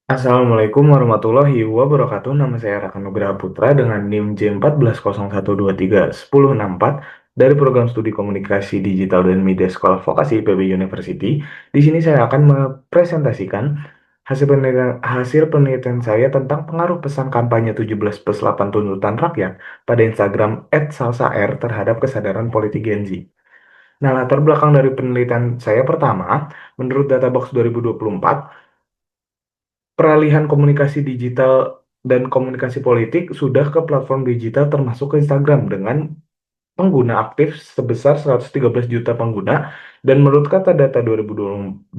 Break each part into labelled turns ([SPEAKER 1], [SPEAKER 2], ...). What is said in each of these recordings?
[SPEAKER 1] Assalamualaikum warahmatullahi wabarakatuh. Nama saya Raka Nugraha Putra dengan NIM J1401231064 dari Program Studi Komunikasi Digital dan Media Sekolah Vokasi IPB University. Di sini saya akan mempresentasikan hasil penelitian saya tentang pengaruh pesan kampanye 17+8 tuntutan rakyat pada Instagram @salsaR terhadap kesadaran politik Gen Z. Nah, latar belakang dari penelitian saya pertama, menurut Databox 2024, peralihan komunikasi digital dan komunikasi politik sudah ke platform digital termasuk ke Instagram dengan pengguna aktif sebesar 113 juta pengguna, dan menurut kata data 2024,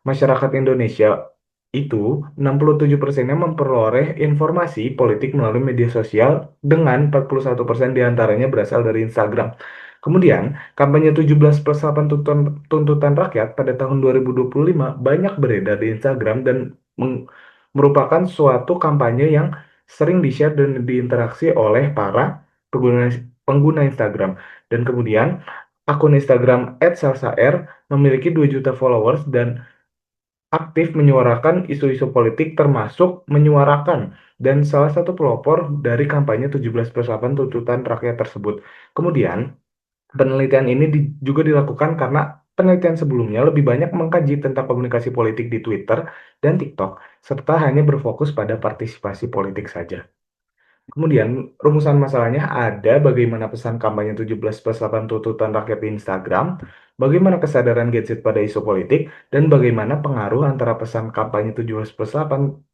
[SPEAKER 1] masyarakat Indonesia itu 67%-nya memperoleh informasi politik melalui media sosial dengan 41% diantaranya berasal dari Instagram. Kemudian, kampanye 17+8 tuntutan rakyat pada tahun 2025 banyak beredar di Instagram dan merupakan suatu kampanye yang sering di-share dan diinteraksi oleh para pengguna pengguna Instagram. Dan kemudian akun Instagram @salsaR memiliki 2 juta followers dan aktif menyuarakan isu-isu politik termasuk menyuarakan dan salah satu pelopor dari kampanye 17+8 tuntutan rakyat tersebut. Kemudian penelitian ini juga dilakukan karena penelitian sebelumnya lebih banyak mengkaji tentang komunikasi politik di Twitter dan TikTok serta hanya berfokus pada partisipasi politik saja. Kemudian, rumusan masalahnya ada bagaimana pesan kampanye 17+8 tuntutan rakyat di Instagram, bagaimana kesadaran Gen Z pada isu politik, dan bagaimana pengaruh antara pesan kampanye 17+8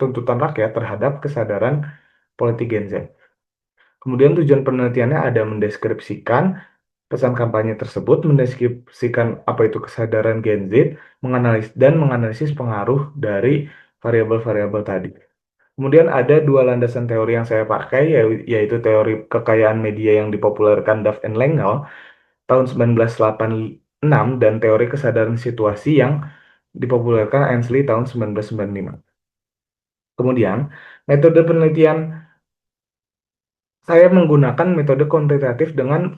[SPEAKER 1] tuntutan rakyat terhadap kesadaran politik Gen Z. Kemudian tujuan penelitiannya ada mendeskripsikan pesan kampanye tersebut, mendeskripsikan apa itu kesadaran Gen Z, menganalisis pengaruh dari variabel-variabel tadi. Kemudian ada dua landasan teori yang saya pakai, yaitu teori kekayaan media yang dipopulerkan Duff and Lengel tahun 1986 dan teori kesadaran situasi yang dipopulerkan Ainsley tahun 1995. Kemudian, metode penelitian saya menggunakan metode kuantitatif dengan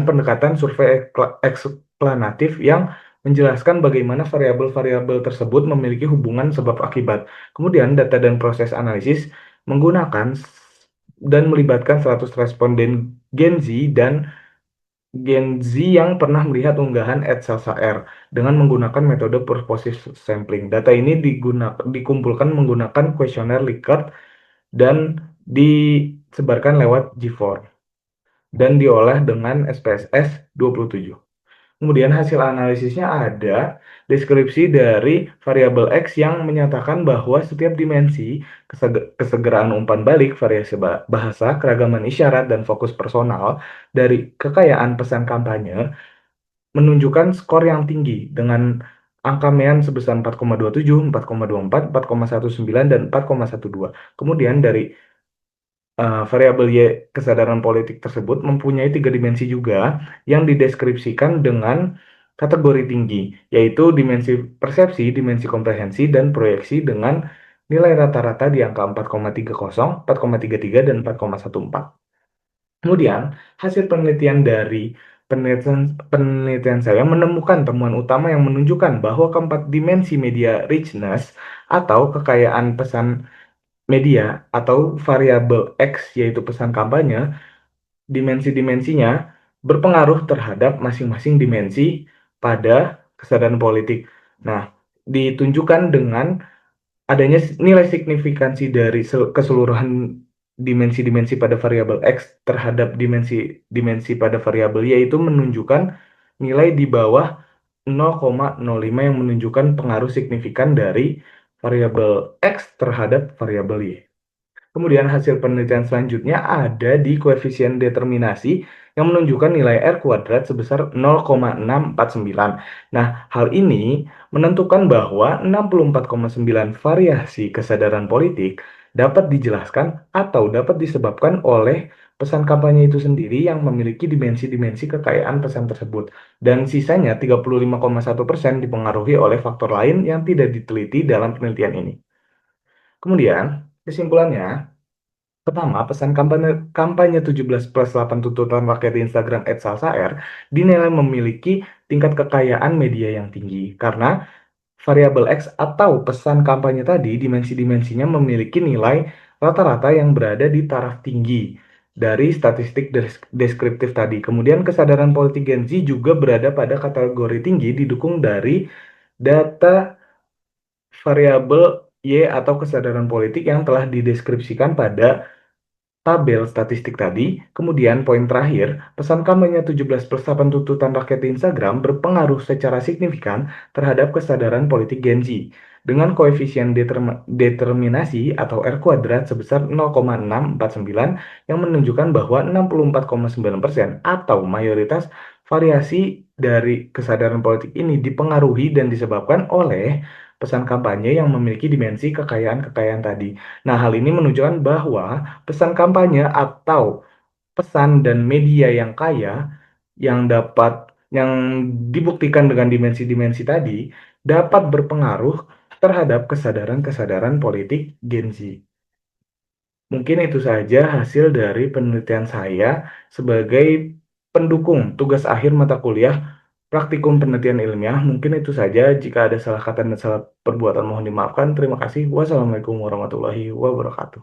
[SPEAKER 1] pendekatan survei eksplanatif yang menjelaskan bagaimana variabel-variabel tersebut memiliki hubungan sebab akibat. Kemudian data dan proses analisis menggunakan dan melibatkan 100 responden Gen Z yang pernah melihat unggahan @salsaR dengan menggunakan metode purposive sampling. Data ini dikumpulkan menggunakan kuesioner Likert dan disebarkan lewat G4 dan diolah dengan SPSS 27. Kemudian hasil analisisnya ada deskripsi dari variabel X yang menyatakan bahwa setiap dimensi kesegeraan umpan balik, variasi bahasa, keragaman isyarat, dan fokus personal dari kekayaan pesan kampanye menunjukkan skor yang tinggi dengan angka mean sebesar 4,27, 4,24, 4,19, dan 4,12. Kemudian dari variabel Y kesadaran politik tersebut mempunyai tiga dimensi juga yang dideskripsikan dengan kategori tinggi, yaitu dimensi persepsi, dimensi komprehensi, dan proyeksi dengan nilai rata-rata di angka 4,30, 4,33, dan 4,14. Kemudian, hasil penelitian saya menemukan temuan utama yang menunjukkan bahwa keempat dimensi media richness atau kekayaan pesan media atau variabel X yaitu pesan kampanye, dimensi-dimensinya berpengaruh terhadap masing-masing dimensi pada kesadaran politik. Nah, ditunjukkan dengan adanya nilai signifikansi dari keseluruhan dimensi-dimensi pada variabel X terhadap dimensi-dimensi pada variabel Y, yaitu menunjukkan nilai di bawah 0,05 yang menunjukkan pengaruh signifikan dari variabel X terhadap variabel Y. Kemudian hasil penelitian selanjutnya ada di koefisien determinasi yang menunjukkan nilai R kuadrat sebesar 0,649. Nah, hal ini menentukan bahwa 64,9 variasi kesadaran politik dapat dijelaskan atau dapat disebabkan oleh pesan kampanye itu sendiri yang memiliki dimensi-dimensi kekayaan pesan tersebut. Dan sisanya 35,1% dipengaruhi oleh faktor lain yang tidak diteliti dalam penelitian ini. Kemudian, kesimpulannya, pertama, pesan kampanye 17+8 tuntutan rakyat di Instagram @salsaR dinilai memiliki tingkat kekayaan media yang tinggi karena variabel X atau pesan kampanye tadi, dimensi-dimensinya memiliki nilai rata-rata yang berada di taraf tinggi dari statistik deskriptif tadi. Kemudian kesadaran politik Gen Z juga berada pada kategori tinggi didukung dari data variabel Y atau kesadaran politik yang telah dideskripsikan pada tabel statistik tadi. Kemudian poin terakhir, pesan kampanye 17 plus 8 tuntutan rakyat di Instagram berpengaruh secara signifikan terhadap kesadaran politik Gen Z dengan koefisien determinasi atau R kuadrat sebesar 0,649 yang menunjukkan bahwa 64,9% atau mayoritas variasi dari kesadaran politik ini dipengaruhi dan disebabkan oleh pesan kampanye yang memiliki dimensi kekayaan-kekayaan tadi. Nah, hal ini menunjukkan bahwa pesan kampanye atau pesan dan media yang kaya yang dibuktikan dengan dimensi-dimensi tadi dapat berpengaruh terhadap kesadaran-kesadaran politik Gen Z. Mungkin itu saja hasil dari penelitian saya sebagai pendukung tugas akhir mata kuliah praktikum penelitian ilmiah. Mungkin itu saja. Jika ada salah kata dan salah perbuatan mohon dimaafkan. Terima kasih. Wassalamualaikum warahmatullahi wabarakatuh.